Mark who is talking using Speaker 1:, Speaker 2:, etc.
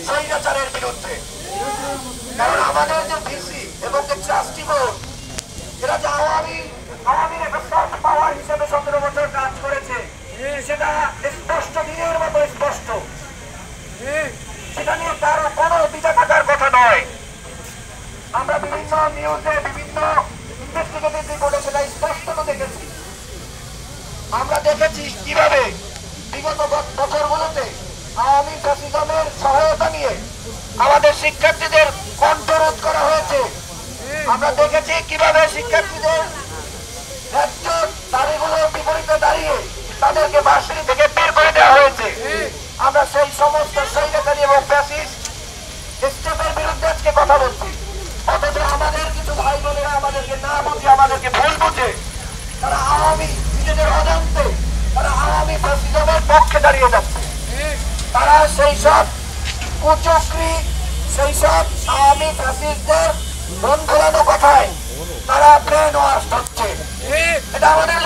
Speaker 1: স্বৈরাচারের বিরুদ্ধে। কারণ আমাদের যে ভিসি এবং যে ট্রাস্টি বোর্ড, এরা যে আওয়ামীর একটা সফট পাওয়ার হিসেবে 17 বছর কাজ করেছে, সেটা স্পষ্ট, দিনের মতো স্পষ্ট। সেটা নিয়ে কারো কোনো দ্বিধা থাকার কথা নয়। আমরা বিভিন্ন নিউজে, বিভিন্ন ইনভেস্টিগেটিভ রিপোর্টে সেটা স্পষ্টত দেখেছি। আমরা দেখেছি কিভাবে বিগত বছরগুলোতে আওয়ামী ফ্যাসিজমের সহায়তা নিয়ে আমাদের শিক্ষার্থীদের কণ্ঠরোধ করা হয়েছে। আমরা দেখেছি কিভাবে শিক্ষার্থীদের ন্যায্য দাবিগুলোর বিপরীতে দাঁড়িয়ে তাদেরকে ভার্সিটি থেকে বের করে দেওয়া হয়েছে। আমরা সেই সমস্ত স্বৈরাচারী এবং ফ্যাসিস্ট স্টেপের বিরুদ্ধে আজকে কথা বলছি। অথচ আমাদের কিছু ভাই বোনেরা আমাদেরকে না বুঝে, আমাদেরকে ভুল বুঝে, তারা আওয়ামী, নিজেদের অজান্তে তারা আওয়ামী ফ্যাসিজমের পক্ষে দাঁড়িয়ে যাচ্ছে। তারা সেই সব কুচক্রী, সেই সব আওয়ামী ফ্যাসিস্টদের মন ভোলানো কথায় তারা ব্রেন ওয়াশ হচ্ছে। এটা আমাদের